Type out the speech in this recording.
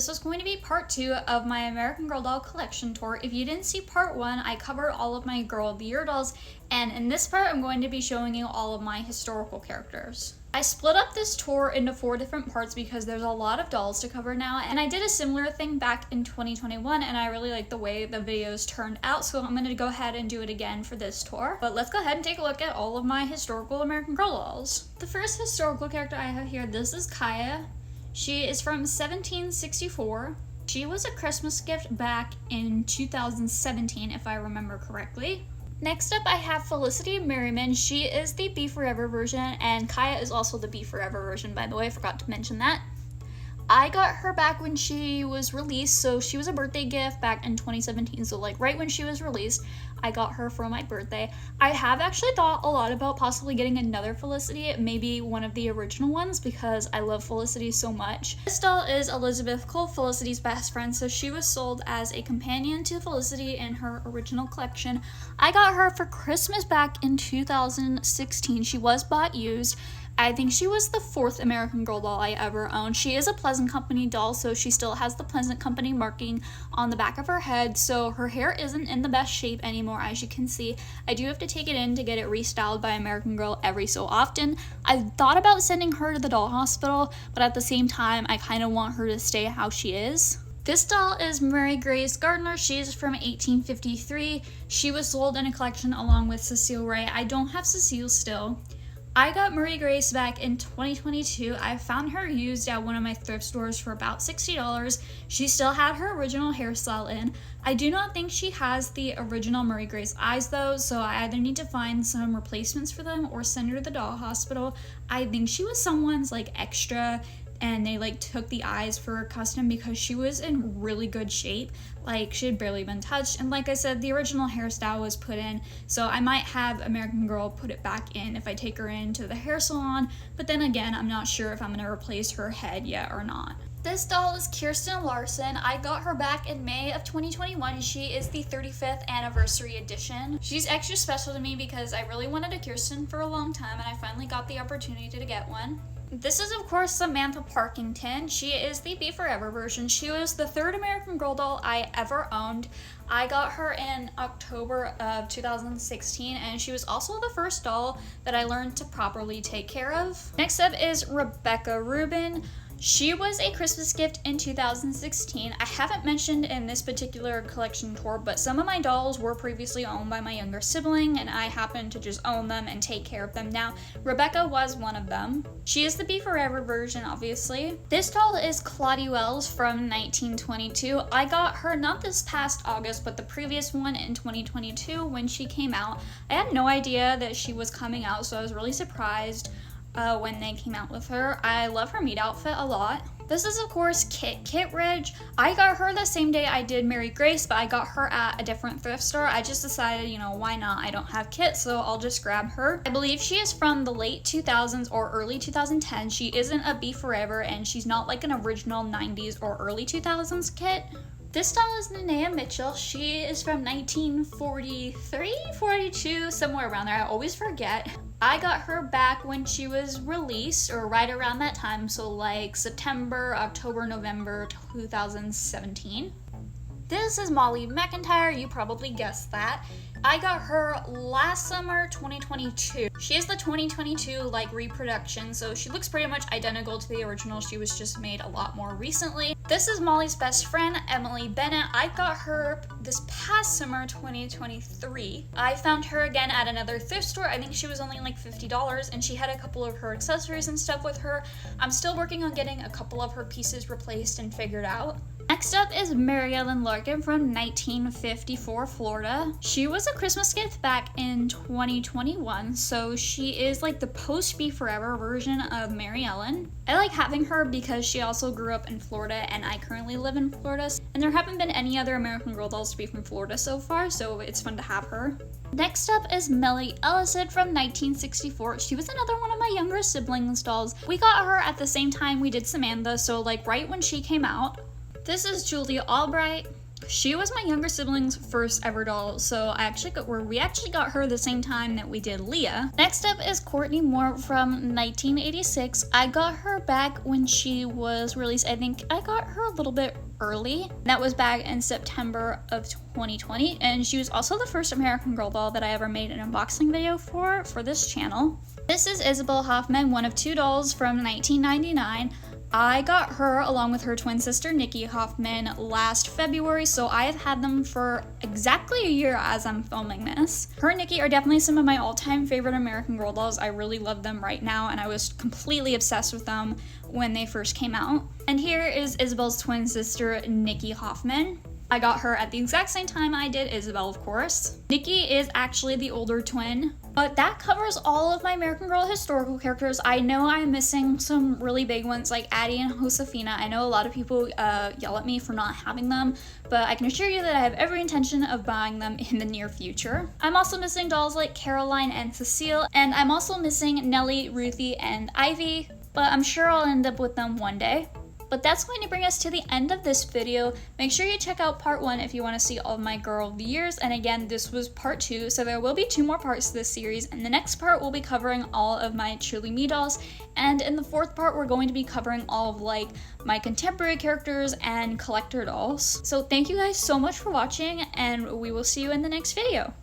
this was going to be part 2 of my American Girl doll collection tour. If you didn't see part 1, I covered all of my Girl of the Year dolls, and in this part I'm going to be showing you all of my historical characters. I split up this tour into 4 different parts because there's a lot of dolls to cover now, and I did a similar thing back in 2021 and I really like the way the videos turned out, so I'm going to go ahead and do it again for this tour. But let's go ahead and take a look at all of my historical American Girl dolls. The first historical character I have here, this is Kaya. She is from 1764. She was a Christmas gift back in 2017 if I remember correctly. Next up I have Felicity Merriman. She is the Be Forever version, and Kaya is also the Be Forever version, by the way, I forgot to mention that. I got her back when she was released, so she was a birthday gift back in 2017, so like right when she was released, I got her for my birthday. I have actually thought a lot about possibly getting another Felicity, maybe one of the original ones, because I love Felicity so much. This doll is Elizabeth Cole, Felicity's best friend, so she was sold as a companion to Felicity in her original collection. I got her for Christmas back in 2016. She was bought used. I think she was the 4th American Girl doll I ever owned. She is a Pleasant Company doll, so she still has the Pleasant Company marking on the back of her head, so her hair isn't in the best shape anymore, as you can see. I do have to take it in to get it restyled by American Girl every so often. I thought about sending her to the doll hospital, but at the same time, I kind of want her to stay how she is. This doll is Mary Grace Gardner. She's from 1853. She was sold in a collection along with Cecile Ray. I don't have Cecile still. I got Marie Grace back in 2022. I found her used at one of my thrift stores for about $60. She still had her original hairstyle in. I do not think she has the original Marie Grace eyes though, so I either need to find some replacements for them or send her to the doll hospital. I think she was someone's like extra and they like took the eyes for a custom because she was in really good shape. Like she had barely been touched, and like I said, the original hairstyle was put in, so I might have American Girl put it back in if I take her into the hair salon, but then again, I'm not sure if I'm gonna replace her head yet or not. This doll is Kirsten Larson. I got her back in May of 2021. She is the 35th anniversary edition. She's extra special to me because I really wanted a Kirsten for a long time and I finally got the opportunity to get one. This is of course Samantha Parkington. She is the Be Forever version. She was the 3rd American Girl doll I ever owned. I got her in October of 2016 and she was also the first doll that I learned to properly take care of. Next up is Rebecca Rubin. She was a Christmas gift in 2016. I haven't mentioned in this particular collection tour, but some of my dolls were previously owned by my younger sibling and I happen to just own them and take care of them now. Rebecca was one of them. She is the Be Forever version, obviously. This doll is Claudia Wells from 1922. I got her not this past August, but the previous one in 2022 when she came out. I had no idea that she was coming out, so I was really surprised when they came out with her. I love her meat outfit a lot. This is of course Kit Ridge. I got her the same day I did Mary Grace, but I got her at a different thrift store. I just decided, you know, why not? I don't have Kit, so I'll just grab her. I believe she is from the late 2000s or early 2010s. She isn't a Be Forever and she's not like an original 90s or early 2000s Kit. This doll is Nenea Mitchell. She is from 1943, 42, somewhere around there. I always forget. I got her back when she was released, or right around that time, so like September, October, November 2017. This is Molly McIntyre. You probably guessed that. I got her last summer, 2022. She is the 2022 like reproduction, so she looks pretty much identical to the original. She was just made a lot more recently. This is Molly's best friend, Emily Bennett. I got her this past summer, 2023. I found her again at another thrift store. I think she was only like $50 and she had a couple of her accessories and stuff with her. I'm still working on getting a couple of her pieces replaced and figured out. Next up is Mary Ellen Larkin from 1954, Florida. She was a Christmas gift back in 2021, so she is like the post Be Forever version of Mary Ellen. I like having her because she also grew up in Florida and I currently live in Florida, and there haven't been any other American Girl dolls to be from Florida so far, so it's fun to have her. Next up is Melly Ellison from 1964. She was another one of my younger siblings' dolls. We got her at the same time we did Samantha, so like right when she came out. This is Julia Albright. She was my younger sibling's first ever doll, so we actually got her the same time that we did Leah. Next up is Courtney Moore from 1986. I got her back when she was released. I think I got her a little bit early. That was back in September of 2020, and she was also the first American Girl doll that I ever made an unboxing video for this channel. This is Isabel Hoffman, one of two dolls from 1999. I got her along with her twin sister Nikki Hoffman last February, so I have had them for exactly a year as I'm filming this. Her and Nikki are definitely some of my all-time favorite American Girl dolls. I really love them right now, and I was completely obsessed with them when they first came out. And here is Isabel's twin sister Nikki Hoffman. I got her at the exact same time I did Isabel, of course. Nikki is actually the older twin. But that covers all of my American Girl historical characters. I know I'm missing some really big ones like Addie and Josefina. I know a lot of people yell at me for not having them, but I can assure you that I have every intention of buying them in the near future. I'm also missing dolls like Caroline and Cecile, and I'm also missing Nellie, Ruthie, and Ivy, but I'm sure I'll end up with them one day. But that's going to bring us to the end of this video. Make sure you check out part 1 if you want to see all of my girl of the years. And again, this was part 2, so there will be 2 more parts to this series. And the next part will be covering all of my Truly Me dolls. And in the 4th part, we're going to be covering all of like my contemporary characters and collector dolls. So thank you guys so much for watching, and we will see you in the next video.